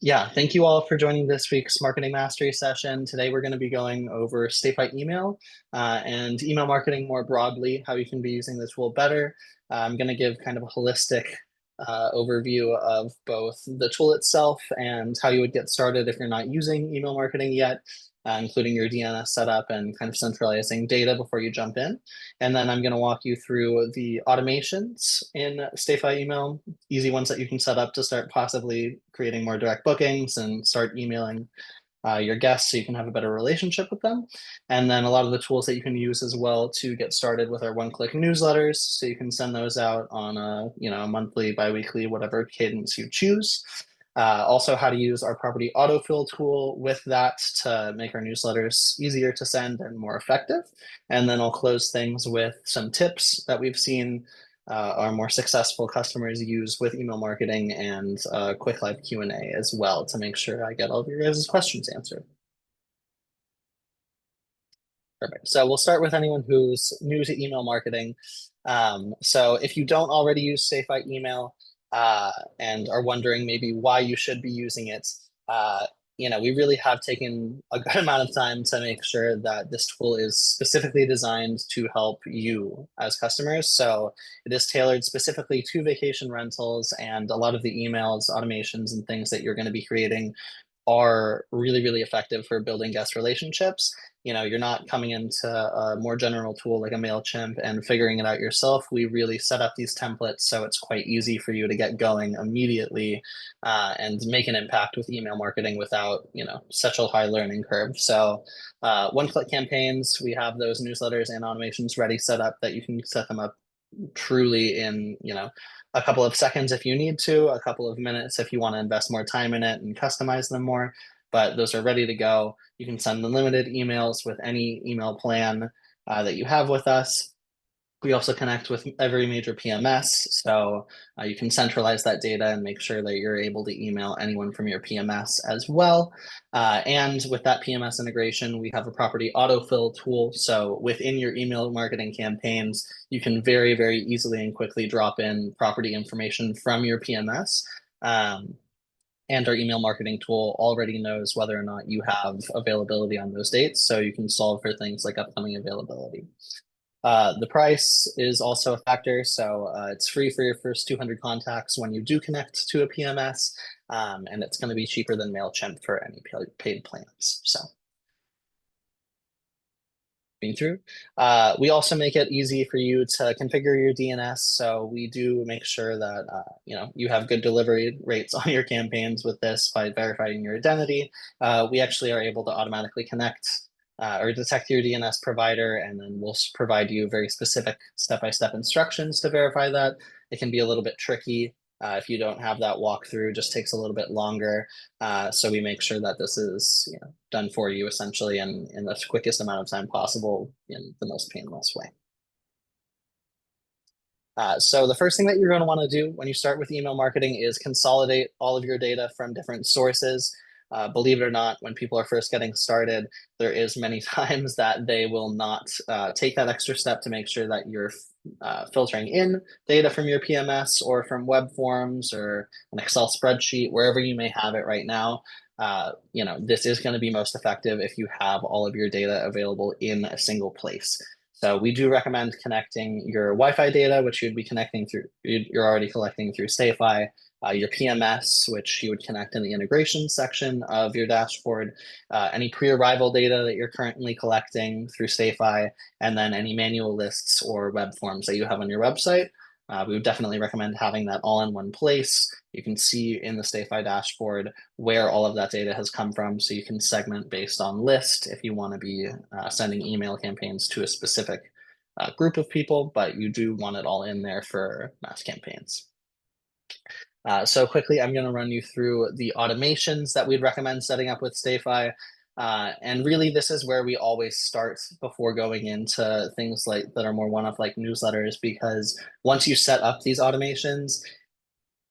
Yeah, thank you all for joining this week's Marketing Mastery session. Today, we're going to be going over StayFi email and email marketing more broadly, how you can be using the tool better. I'm going to give kind of a holistic overview of both the tool itself and how you would get started if you're not using email marketing yet, including your DNS setup and kind of centralizing data before you jump in. And then I'm going to walk you through the automations in StayFi email, easy ones that you can set up to start possibly creating more direct bookings and start emailing your guests so you can have a better relationship with them. And then a lot of the tools that you can use as well to get started with our one-click newsletters. So you can send those out on a monthly, bi-weekly, whatever cadence you choose. Also how to use our property autofill tool with that to make our newsletters easier to send and more effective. And then I'll close things with some tips that we've seen our more successful customers use with email marketing and quick live Q&A as well to make sure I get all of your guys' questions answered. Perfect. So we'll start with anyone who's new to email marketing. So if you don't already use StayFi email and are wondering maybe why you should be using it, we really have taken a good amount of time to make sure that this tool is specifically designed to help you as customers. So it is tailored specifically to vacation rentals, and a lot of the emails, automations, and things that you're going to be creating are really, really effective for building guest relationships. You're not coming into a more general tool like a MailChimp and figuring it out yourself. We really set up these templates so it's quite easy for you to get going immediately and make an impact with email marketing without, such a high learning curve. So one-click campaigns, we have those newsletters and automations ready set up that you can set them up truly in, a couple of seconds if you need to, a couple of minutes if you want to invest more time in it and customize them more. But those are ready to go. You can send unlimited emails with any email plan that you have with us. We also connect with every major PMS, so you can centralize that data and make sure that you're able to email anyone from your PMS as well. And with that PMS integration, we have a property autofill tool. So within your email marketing campaigns, you can very, very easily and quickly drop in property information from your PMS. And our email marketing tool already knows whether or not you have availability on those dates, so you can solve for things like upcoming availability. The price is also a factor, so it's free for your first 200 contacts when you do connect to a PMS, and it's going to be cheaper than MailChimp for any paid plans. So, being through, we also make it easy for you to configure your DNS. So we do make sure that you have good delivery rates on your campaigns with this by verifying your identity. We actually are able to automatically connect or detect your DNS provider, and then we'll provide you very specific step-by-step instructions to verify that. It can be a little bit tricky if you don't have that walkthrough, just takes a little bit longer. So we make sure that this is done for you essentially in the quickest amount of time possible in the most painless way. So the first thing that you're going to want to do when you start with email marketing is consolidate all of your data from different sources. Believe it or not, when people are first getting started, there is many times that they will not take that extra step to make sure that you're filtering in data from your PMS or from web forms or an Excel spreadsheet, wherever you may have it right now. This is going to be most effective if you have all of your data available in a single place. So we do recommend connecting your Wi-Fi data, which you'd be connecting through, you're already collecting through StayFi, your PMS, which you would connect in the integration section of your dashboard, any pre-arrival data that you're currently collecting through StayFi, and then any manual lists or web forms that you have on your website. We would definitely recommend having that all in one place. You can see in the StayFi dashboard where all of that data has come from, so you can segment based on list if you want to be sending email campaigns to a specific group of people, but you do want it all in there for mass campaigns. So quickly, I'm going to run you through the automations that we'd recommend setting up with StayFi. And really, this is where we always start before going into things like that are more one-off like newsletters, because once you set up these automations,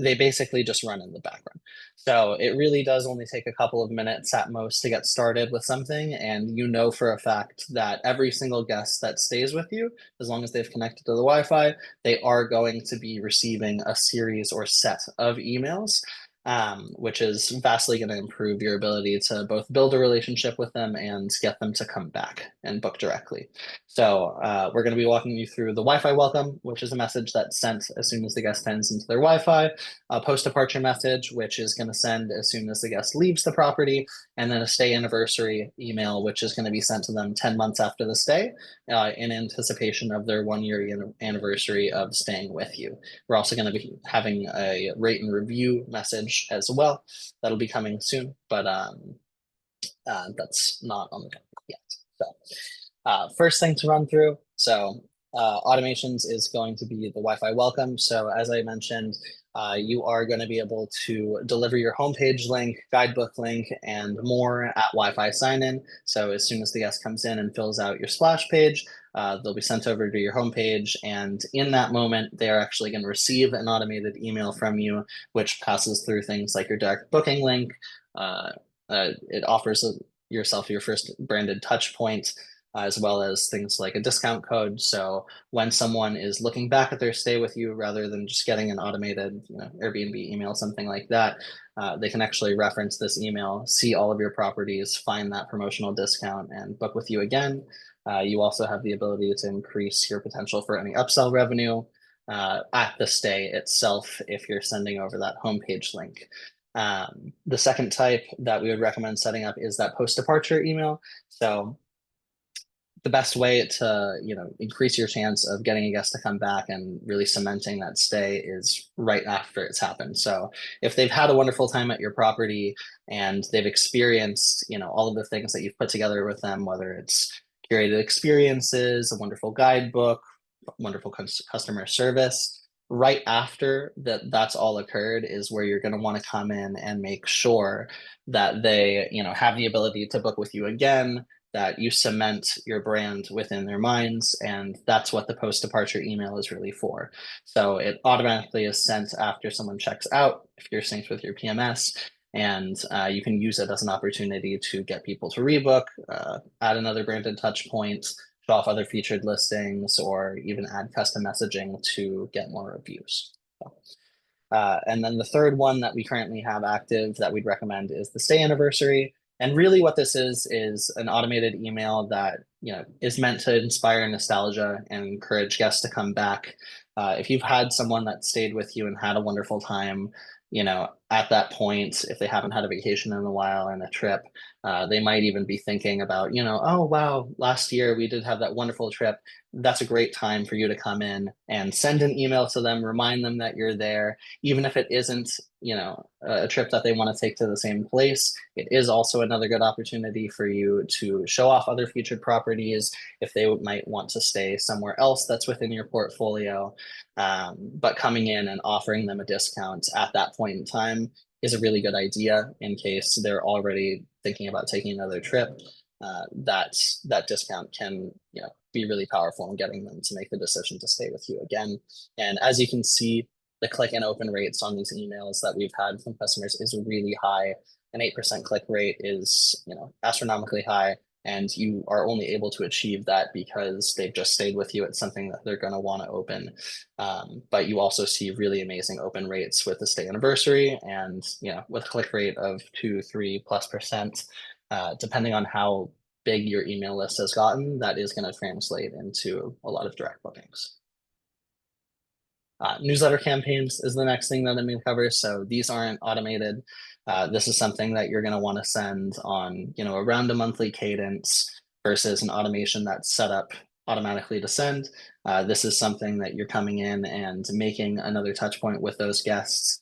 they basically just run in the background. So it really does only take a couple of minutes at most to get started with something. And you know for a fact that every single guest that stays with you, as long as they've connected to the Wi-Fi, they are going to be receiving a series or set of emails. which is vastly going to improve your ability to both build a relationship with them and get them to come back and book directly. So we're going to be walking you through the Wi-Fi welcome, which is a message that's sent as soon as the guest tends into their Wi-Fi, a post-departure message, which is going to send as soon as the guest leaves the property, and then a stay anniversary email, which is going to be sent to them 10 months after the stay in anticipation of their 1 year anniversary of staying with you. We're also going to be having a rate and review message as well. That'll be coming soon, but that's not on the topic yet. So first thing to run through. So automations is going to be the Wi-Fi welcome. So as I mentioned, you are going to be able to deliver your homepage link, guidebook link, and more at Wi-Fi sign-in. So as soon as the guest comes in and fills out your splash page, they'll be sent over to your homepage. And in that moment, they are actually going to receive an automated email from you, which passes through things like your direct booking link. It offers yourself your first branded touch point, as well as things like a discount code. So when someone is looking back at their stay with you, rather than just getting an automated, Airbnb email, something like that, they can actually reference this email, see all of your properties, find that promotional discount, and book with you again. You also have the ability to increase your potential for any upsell revenue at the stay itself if you're sending over that homepage link. The second type that we would recommend setting up is that post-departure email. So the best way to increase your chance of getting a guest to come back and really cementing that stay is right after it's happened. So if they've had a wonderful time at your property and they've experienced all of the things that you've put together with them, whether it's curated experiences, a wonderful guidebook, wonderful customer service, right after that's all occurred is where you're going to want to come in and make sure that they have the ability to book with you again, that you cement your brand within their minds. And that's what the post-departure email is really for. So it automatically is sent after someone checks out, if you're synced with your PMS, and you can use it as an opportunity to get people to rebook, add another branded touch point, show off other featured listings, or even add custom messaging to get more reviews. And then the third one that we currently have active that we'd recommend is the stay anniversary. And really what this is an automated email that is meant to inspire nostalgia and encourage guests to come back. If you've had someone that stayed with you and had a wonderful time, at that point, if they haven't had a vacation in a while and a trip, they might even be thinking about, oh, wow, last year we did have that wonderful trip. That's a great time for you to come in and send an email to them, remind them that you're there, even if it isn't, a trip that they want to take to the same place. It is also another good opportunity for you to show off other featured properties if they might want to stay somewhere else that's within your portfolio. But coming in and offering them a discount at that point in time is a really good idea in case they're already thinking about taking another trip. That discount can be really powerful in getting them to make the decision to stay with you again. And as you can see, the click and open rates on these emails that we've had from customers is really high. An 8% click rate is astronomically high, and you are only able to achieve that because they've just stayed with you. It's something that they're going to want to open. But you also see really amazing open rates with the stay anniversary, and with a click rate of 2-3+%, depending on how big your email list has gotten, that is going to translate into a lot of direct bookings. Newsletter campaigns is the next thing that I'm going to cover. So these aren't automated. This is something that you're going to want to send on, around a monthly cadence versus an automation that's set up automatically to send. This is something that you're coming in and making another touch point with those guests.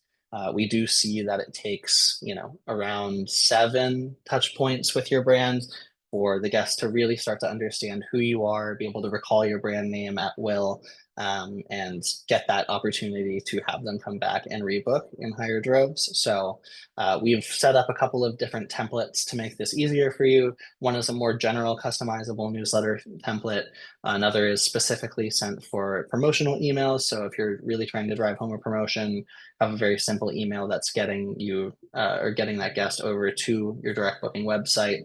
We do see that it takes, around 7 touch points with your brand for the guests to really start to understand who you are, be able to recall your brand name at will, and get that opportunity to have them come back and rebook in higher droves. So we've set up a couple of different templates to make this easier for you. One is a more general customizable newsletter template. Another is specifically sent for promotional emails. So if you're really trying to drive home a promotion, have a very simple email that's getting you or getting that guest over to your direct booking website.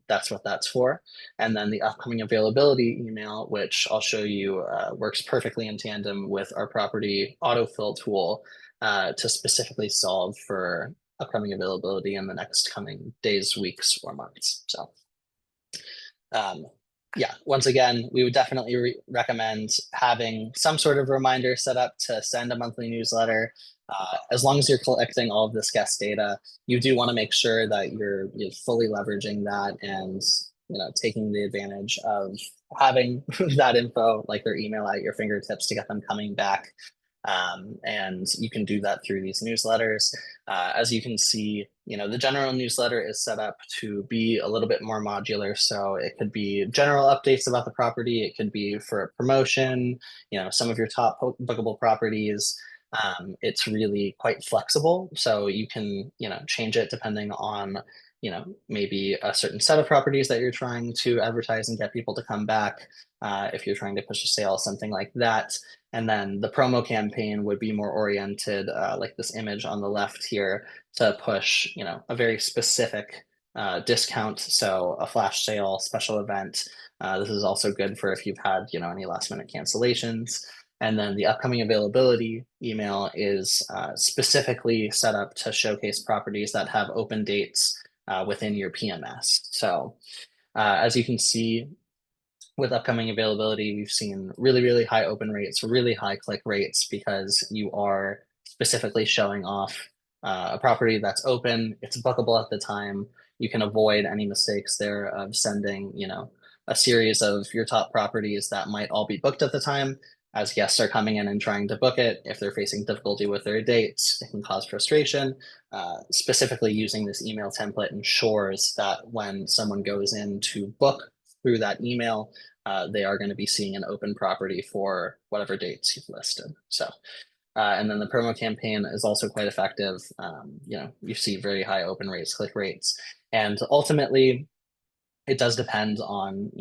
That's what that's for. And then the upcoming availability email, which I'll show you, works perfectly in tandem with our property autofill tool. to specifically solve for upcoming availability in the next coming days, weeks, or months. So yeah, once again, we would definitely recommend having some sort of reminder set up to send a monthly newsletter. As long as you're collecting all of this guest data, you do want to make sure that you're fully leveraging that and taking the advantage of having that info, like their email, at your fingertips to get them coming back. And you can do that through these newsletters. As you can see, the general newsletter is set up to be a little bit more modular. So it could be general updates about the property. It could be for a promotion, some of your top bookable properties. It's really quite flexible. So you can, change it depending on, maybe a certain set of properties that you're trying to advertise and get people to come back. If you're trying to push a sale, something like that. And then the promo campaign would be more oriented, like this image on the left here, to push, a very specific discount. So a flash sale, special event. This is also good for if you've had, any last minute cancellations. And then the upcoming availability email is specifically set up to showcase properties that have open dates within your PMS. So as you can see, with upcoming availability, we've seen really, really high open rates, really high click rates, because you are specifically showing off a property that's open, it's bookable at the time. You can avoid any mistakes there of sending, a series of your top properties that might all be booked at the time. As guests are coming in and trying to book it, if they're facing difficulty with their dates, it can cause frustration. Specifically, using this email template ensures that when someone goes in to book through that email, they are going to be seeing an open property for whatever dates you've listed. So, and then the promo campaign is also quite effective. You see very high open rates, click rates, and ultimately, it does depend on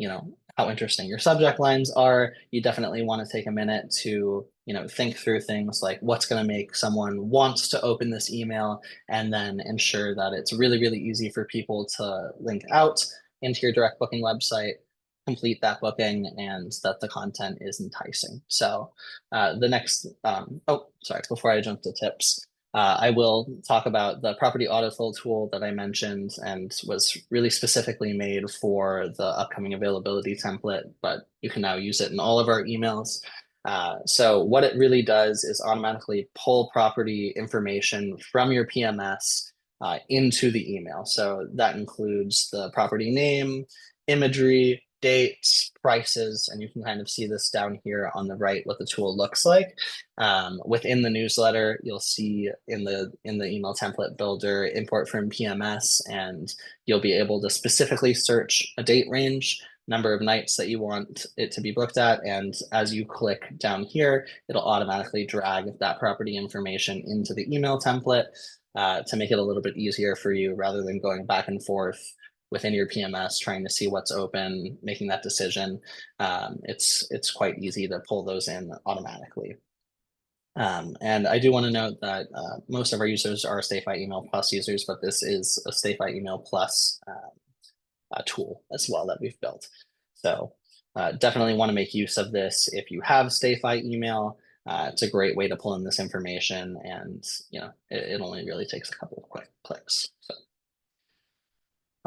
how interesting your subject lines are. You definitely want to take a minute to think through things like what's going to make someone want to open this email, and then ensure that it's really, really easy for people to link out into your direct booking website, complete that booking, and that the content is enticing. So the next, before I jump to tips, I will talk about the property autofill tool that I mentioned and was really specifically made for the upcoming availability template, but you can now use it in all of our emails. So what it really does is automatically pull property information from your PMS into the email. So that includes the property name, imagery, dates, prices, and you can kind of see this down here on the right what the tool looks like. Within the newsletter, you'll see in the email template builder, import from PMS, and you'll be able to specifically search a date range, number of nights that you want it to be booked at, and as you click down here, it'll automatically drag that property information into the email template to make it a little bit easier for you rather than going back and forth within your PMS, trying to see what's open, making that decision. It's quite easy to pull those in automatically. And I do want to note that most of our users are StayFi Email Plus users, but this is a StayFi Email Plus tool as well that we've built. So definitely want to make use of this. If you have StayFi Email, it's a great way to pull in this information, and it only really takes a couple of quick clicks. So.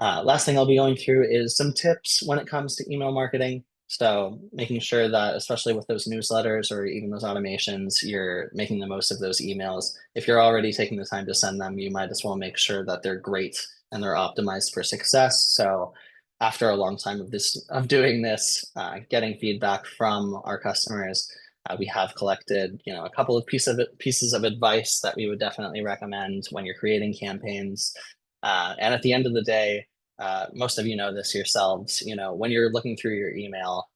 Last thing I'll be going through is some tips when it comes to email marketing. So making sure that, especially with those newsletters or even those automations, you're making the most of those emails. If you're already taking the time to send them, you might as well make sure that they're great and they're optimized for success. So after a long time of doing this, getting feedback from our customers, we have collected, a couple of pieces of advice that we would definitely recommend when you're creating campaigns. And at the end of the day, most of you know this yourselves, when you're looking through your email,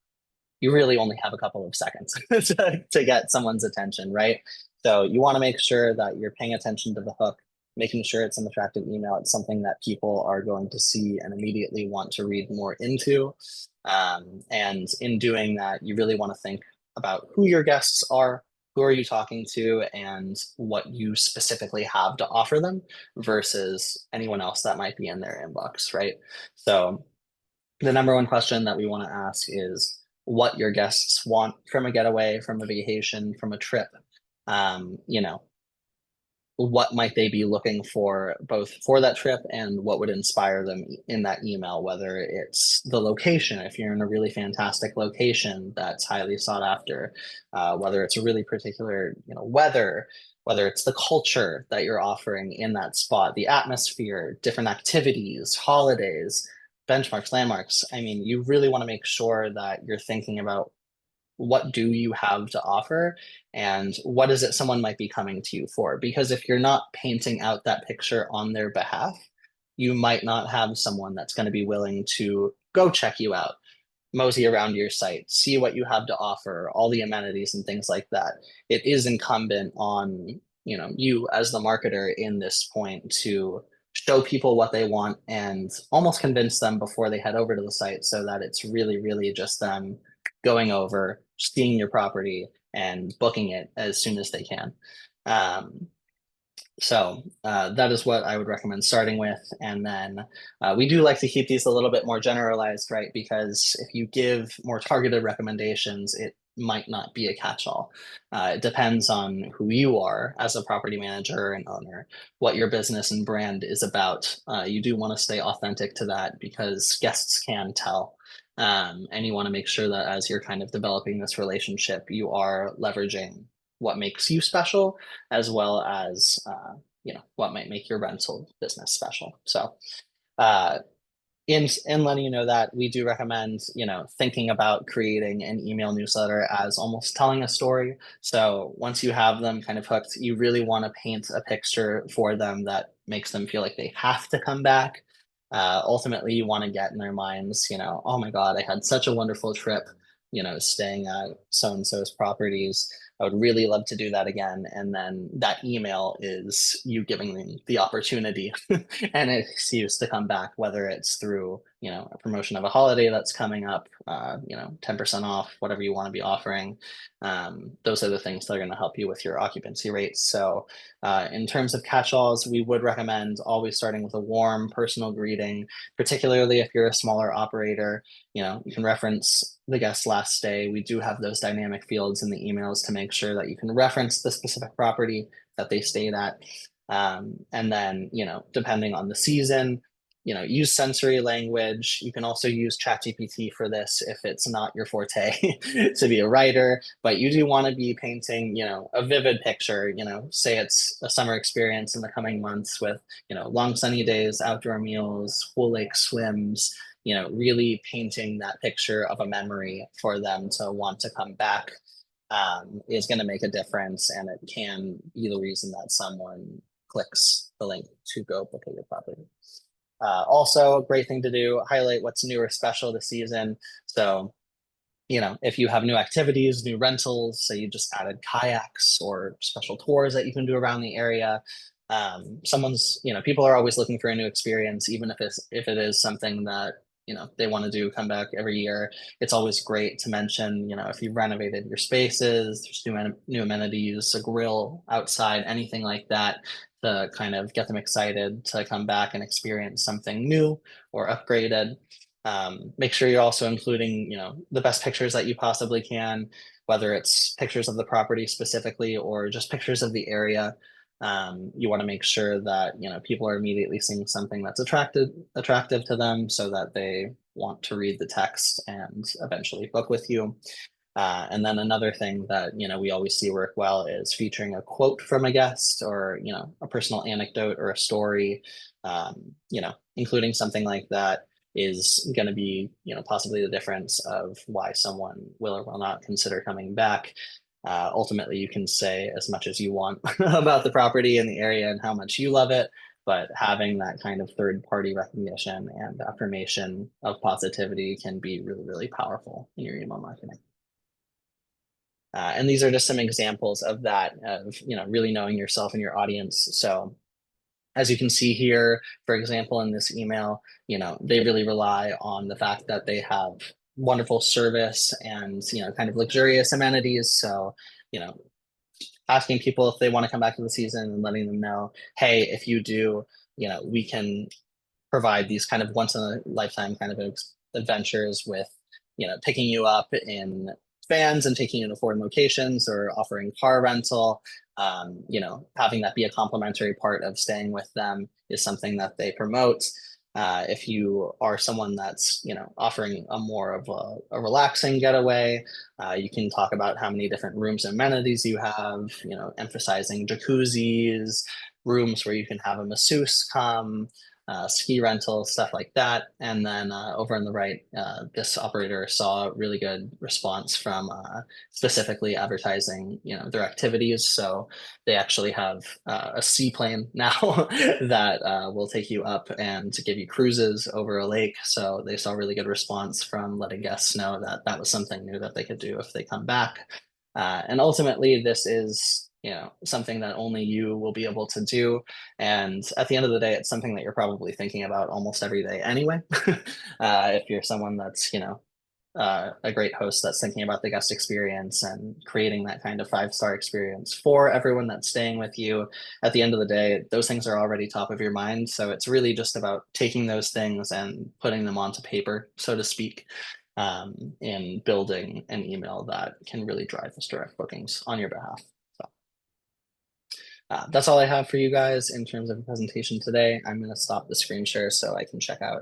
you really only have a couple of seconds to get someone's attention, right? So you want to make sure that you're paying attention to the hook, making sure it's an attractive email. It's something that people are going to see and immediately want to read more into. And in doing that, you really want to think about who your guests are, who are you talking to, and what you specifically have to offer them versus anyone else that might be in their inbox, right? So the number one question that we want to ask is what your guests want from a getaway, from a vacation, from a trip. what might they be looking for both for that trip and what would inspire them in that email, whether it's the location, if you're in a really fantastic location that's highly sought after, whether it's a really particular, weather, whether it's the culture that you're offering in that spot, the atmosphere, different activities, holidays, benchmarks, landmarks. I mean, you really want to make sure that you're thinking about what do you have to offer and what is it someone might be coming to you for, because if you're not painting out that picture on their behalf, you might not have someone that's going to be willing to go check you out, mosey around your site, see what you have to offer, all the amenities and things like that. It is incumbent on, you as the marketer in this point to show people what they want and almost convince them before they head over to the site, so that it's really, really just them going over, seeing your property and booking it as soon as they can. So that is what I would recommend starting with. And then we do like to keep these a little bit more generalized, right? Because if you give more targeted recommendations, it might not be a catch-all. It depends on who you are as a property manager and owner, what your business and brand is about. You do want to stay authentic to that because guests can tell. And you want to make sure that as you're kind of developing this relationship, you are leveraging what makes you special, as well as what might make your rental business special. So in letting you know that, we do recommend thinking about creating an email newsletter as almost telling a story. So once you have them kind of hooked, you really want to paint a picture for them that makes them feel like they have to come back. Ultimately, you want to get in their minds, oh my God, I had such a wonderful trip, staying at so and so's properties. I would really love to do that again. And then that email is you giving them the opportunity and an excuse to come back, whether it's through, a promotion of a holiday that's coming up, 10% off, whatever you want to be offering. Those are the things that are going to help you with your occupancy rates. So in terms of catch-alls, we would recommend always starting with a warm personal greeting, particularly if you're a smaller operator. You can reference the guest's last stay. We do have those dynamic fields in the emails to make sure that you can reference the specific property that they stayed at. And then, depending on the season, use sensory language. You can also use ChatGPT for this if it's not your forte to be a writer, but you do want to be painting, a vivid picture, say it's a summer experience in the coming months with, long sunny days, outdoor meals, pool lake swims, really painting that picture of a memory for them to want to come back is going to make a difference. And it can be the reason that someone clicks the link to go book at your property. Also, a great thing to do, highlight what's new or special this season. So, if you have new activities, new rentals, say you just added kayaks or special tours that you can do around the area. People are always looking for a new experience, even if it is something that they want to do, come back every year. It's always great to mention, if you've renovated your spaces, there's new amenities, a grill outside, anything like that, to kind of get them excited to come back and experience something new or upgraded. Make sure you're also including, the best pictures that you possibly can, whether it's pictures of the property specifically or just pictures of the area. You want to make sure that people are immediately seeing something that's attractive to them, so that they want to read the text and eventually book with you. And then another thing that we always see work well is featuring a quote from a guest, or a personal anecdote or a story. Including something like that is going to be possibly the difference of why someone will or will not consider coming back. Ultimately, you can say as much as you want about the property and the area and how much you love it, but having that kind of third party recognition and affirmation of positivity can be really, really powerful in your email marketing. And these are just some examples of that, of really knowing yourself and your audience. So as you can see here, for example, in this email, they really rely on the fact that they have wonderful service and, kind of luxurious amenities. So, asking people if they want to come back to the season and letting them know, hey, if you do, we can provide these kind of once in a lifetime kind of adventures with, picking you up in vans and taking you to foreign locations, or offering car rental. Having that be a complimentary part of staying with them is something that they promote. If you are someone that's, offering a more of a relaxing getaway, you can talk about how many different rooms and amenities you have, emphasizing jacuzzis, rooms where you can have a masseuse come, ski rental, stuff like that. And then over on the right, this operator saw a really good response from specifically advertising, their activities. So they actually have a seaplane now that will take you up and to give you cruises over a lake. So they saw really good response from letting guests know that that was something new that they could do if they come back. And ultimately, this is something that only you will be able to do. And at the end of the day, it's something that you're probably thinking about almost every day anyway. If you're someone that's a great host that's thinking about the guest experience and creating that kind of 5-star experience for everyone that's staying with you. At the end of the day, those things are already top of your mind. So it's really just about taking those things and putting them onto paper, so to speak, in building an email that can really drive those direct bookings on your behalf. So that's all I have for you guys in terms of a presentation today. I'm going to stop the screen share so I can check out